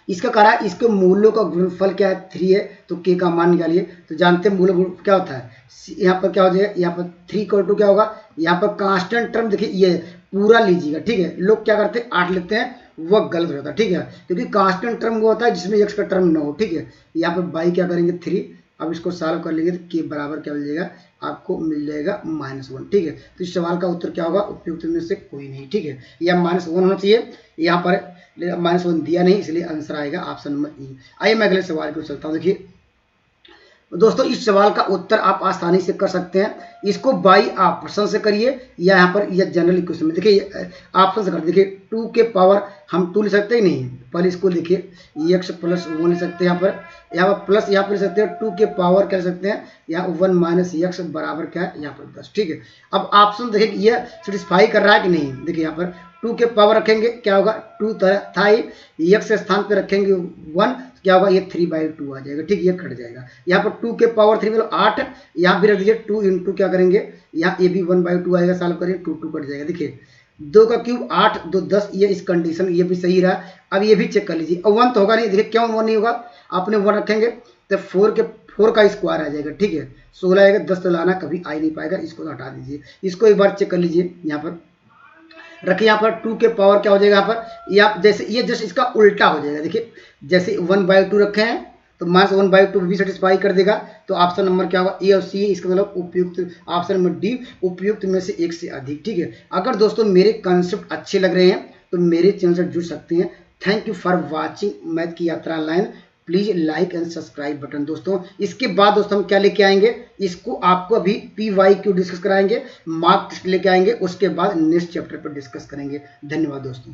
इसका कह रहा है इसके मूल्यों का गुणनफल क्या है 3 है, तो के का मान निकालिए। तो जानते हैं मूल्य गुण क्या होता है, यहाँ पर क्या हो जाएगा, यहाँ पर 3 इक्वल टू क्या होगा, यहाँ पर कांस्टेंट टर्म देखिए ये पूरा लीजिएगा। ठीक है, लोग क्या करते हैं 8 लेते हैं, वह गलत हो जाता है। ठीक है, क्योंकि कांस्टेंट टर्म वो होता है जिसमें एक्स का टर्म न हो। ठीक है, यहाँ पर बाई क्या करेंगे 3, अब इसको सॉल्व कर लेंगे तो के बराबर क्या मिल जाएगा, आपको मिल जाएगा -1। ठीक है, तो इस सवाल का उत्तर क्या होगा, उपयुक्त में से कोई नहीं। ठीक है, या -1 होना चाहिए, यहाँ पर -1 दिया नहीं, इसलिए आंसर आएगा ऑप्शन नंबर ई। आइए मैं अगले सवाल को चलता हूँ। देखिए दोस्तों इस सवाल का उत्तर आप आसानी से कर सकते हैं, इसको बाई ऑप्शन से करिए या यहाँ पर यह जनरल इक्वेशन में। देखिए ऑप्शन से कर, देखिए 2 के पावर हम 2 ले सकते हैं नहीं, पहले इसको देखिए x प्लस 1 ले सकते हैं, यहाँ पर प्लस यहाँ पर ले सकते हैं 2 के पावर क्या ले सकते हैं, यहाँ 1 माइनस x बराबर क्या है यहाँ पर 10। ठीक है, अब ऑप्शन देखिए ये सेटिस्फाई कर रहा है कि नहीं। देखिए यहाँ पर 2 के पावर रखेंगे क्या होगा 2 था ही, x स्थान पे रखेंगे 1 क्या होगा, ये 3/2 आ जाएगा। ठीक, ये कट जाएगा। यहाँ पर 2 के पावर 3 मतलब 8, यहाँ भी रख दीजिए 2 इंटू क्या करेंगे, यहाँ ये भी 1/2 आएगा, सॉल्व करिए 2 2 कट जाएगा। देखिए 2 का क्यूब 8 2 10, ये इस कंडीशन ये भी सही रहा। अब ये भी चेक कर लीजिए, 1 तो होगा नहीं। देखिए क्यों 1 नहीं होगा, आपने 1 रखेंगे तो 4 का स्क्वायर आ जाएगा। ठीक है, 16 आएगा, 10 तो लाना कभी आ ही नहीं पाएगा, इसको हटा दीजिए। इसको एक बार चेक कर लीजिए, यहाँ पर रखिए, यहाँ पर 2 के पावर क्या हो जाएगा, यहाँ पर ये आप जैसे ये जस्ट इसका उल्टा हो जाएगा। देखिए जैसे 1/2 रखे हैं तो -1/2 भी सेटिस्फाई कर देगा। तो ऑप्शन नंबर क्या होगा, ए और सी, इसका मतलब उपयुक्त ऑप्शन नंबर डी, उपयुक्त में से एक से अधिक। ठीक है, अगर दोस्तों मेरे कॉन्सेप्ट अच्छे लग रहे हैं तो मेरे चैनल से जुड़ सकते हैं। Thank you for watching math की यात्रा online. Please like and subscribe button. दोस्तों इसके बाद दोस्तों हम क्या लेके आएंगे, इसको आपको अभी PYQ डिस्कस कराएंगे, मार्क टेस्ट लेके आएंगे, उसके बाद नेक्स्ट चैप्टर पर डिस्कस करेंगे। धन्यवाद दोस्तों।